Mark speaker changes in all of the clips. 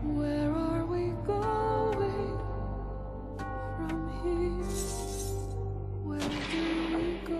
Speaker 1: Where are we going from here? Where do we go?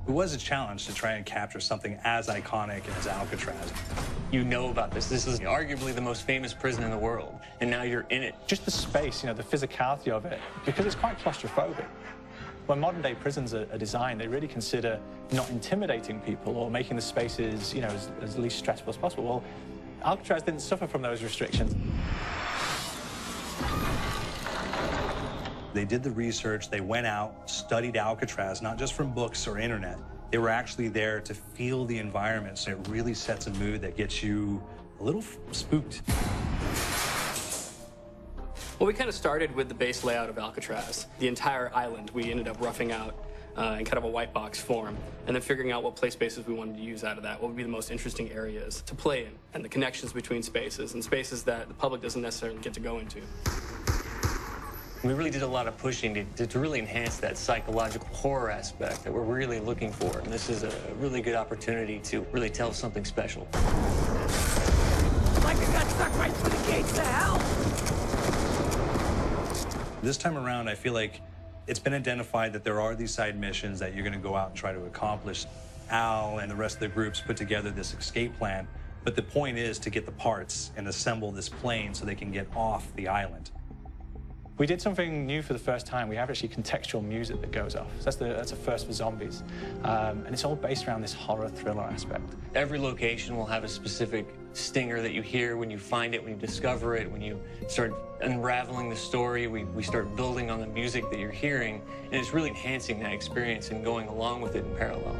Speaker 2: It was a challenge to try and capture something as iconic as Alcatraz.
Speaker 3: You know about this. This is arguably the most famous prison in the world, and now you're in it.
Speaker 4: Just the space, the physicality of it, because it's quite claustrophobic. When modern-day prisons are designed, they really consider not intimidating people or making the spaces, as least stressful as possible. Well, Alcatraz didn't suffer from those restrictions.
Speaker 2: They did the research, they went out, studied Alcatraz, not just from books or internet. They were actually there to feel the environment, so it really sets a mood that gets you a little spooked.
Speaker 5: Well, we kind of started with the base layout of Alcatraz. The entire island we ended up roughing out in kind of a white box form, and then figuring out what play spaces we wanted to use out of that, what would be the most interesting areas to play in, and the connections between spaces, and spaces that the public doesn't necessarily get to go into.
Speaker 3: We really did a lot of pushing to really enhance that psychological horror aspect that we're really looking for. And this is a really good opportunity to really tell something special.
Speaker 1: Like I got stuck right through the gates to hell!
Speaker 2: This time around, I feel like it's been identified that there are these side missions that you're going to go out and try to accomplish. Al and the rest of the groups put together this escape plan, but the point is to get the parts and assemble this plane so they can get off the island.
Speaker 4: We did something new for the first time. We have actually contextual music that goes off. So that's a first for zombies. And it's all based around this horror thriller aspect.
Speaker 3: Every location will have a specific stinger that you hear when you find it, when you discover it, when you start unraveling the story. We start building on the music that you're hearing, and it's really enhancing that experience and going along with it in parallel.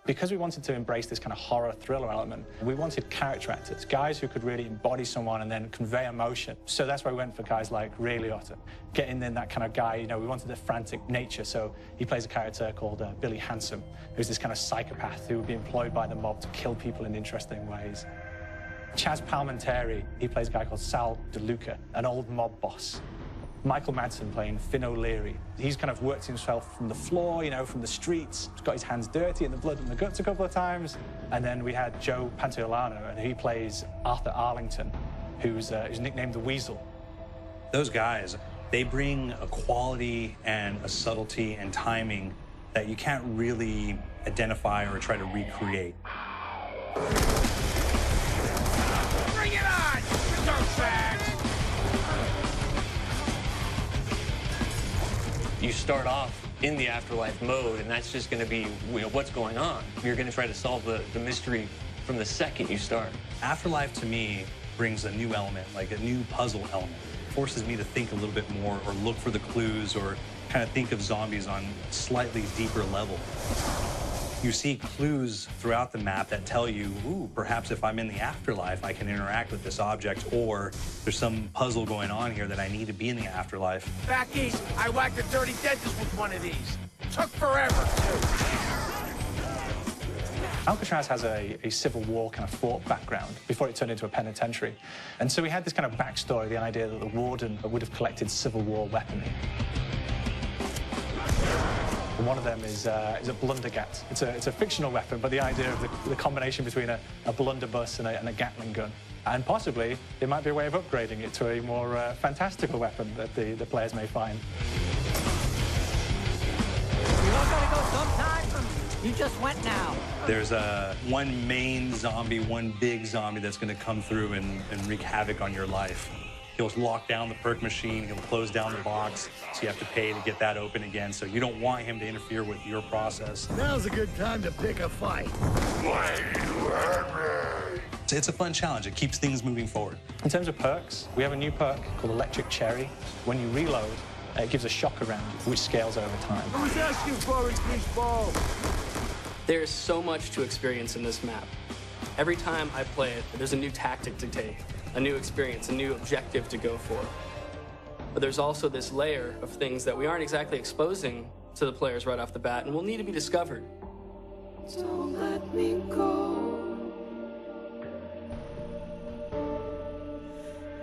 Speaker 4: Because we wanted to embrace this kind of horror thriller element, we wanted character actors, guys who could really embody someone and then convey emotion. So that's why we went for guys like Ray Liotta, getting in that kind of guy, we wanted a frantic nature. So he plays a character called Billy Handsome, who's this kind of psychopath who would be employed by the mob to kill people in interesting ways. Chaz Palminteri, he plays a guy called Sal DeLuca, an old mob boss. Michael Madsen playing Finn O'Leary. He's kind of worked himself from the floor, from the streets. He's got his hands dirty in the blood and the guts a couple of times. And then we had Joe Pantoliano, and he plays Arthur Arlington, who's nicknamed the Weasel.
Speaker 2: Those guys, they bring a quality and a subtlety and timing that you can't really identify or try to recreate.
Speaker 1: Bring it on, dirtbags!
Speaker 3: You start off in the afterlife mode, and that's just going to be what's going on. You're going to try to solve the mystery from the second you start.
Speaker 2: Afterlife, to me, brings a new element, like a new puzzle element. It forces me to think a little bit more or look for the clues or kind of think of zombies on a slightly deeper level. You see clues throughout the map that tell you, ooh, perhaps if I'm in the afterlife, I can interact with this object, or there's some puzzle going on here that I need to be in the afterlife.
Speaker 1: Back east, I whacked a dirty dentist with one of these. Took forever, too.
Speaker 4: Alcatraz has a Civil War kind of fort background before it turned into a penitentiary. And so we had this kind of backstory, the idea that the warden would have collected Civil War weaponry. And one of them is a blundergat. It's a fictional weapon, but the idea of the combination between a blunderbuss and a Gatling gun. And possibly, there might be a way of upgrading it to a more fantastical weapon that the players may find.
Speaker 6: You all gotta go sometime. You just went now.
Speaker 2: There's one main zombie, one big zombie that's going to come through and wreak havoc on your life. He'll lock down the perk machine, he'll close down the box, so you have to pay to get that open again, so you don't want him to interfere with your process.
Speaker 1: Now's a good time to pick a fight. Why you hurt me?
Speaker 2: It's a fun challenge. It keeps things moving forward.
Speaker 4: In terms of perks, we have a new perk called Electric Cherry. When you reload, It gives a shock around you, which scales over time.
Speaker 1: I was asking for it, baseball.
Speaker 5: There's so much to experience in this map. Every time I play it, there's a new tactic to take, a new experience, a new objective to go for. But there's also this layer of things that we aren't exactly exposing to the players right off the bat and will need to be discovered.
Speaker 7: Don't let me go.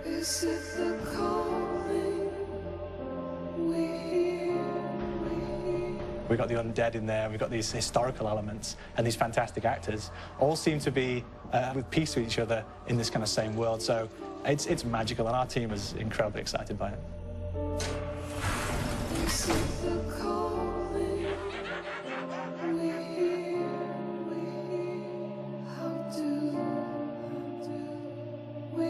Speaker 7: Is it the calling we hear?
Speaker 4: We've got the undead in there, we've got these historical elements, and these fantastic actors all seem to be with peace with each other in this kind of same world. So it's magical, and our team is incredibly excited by it.
Speaker 7: Is it the calling we hear? How do we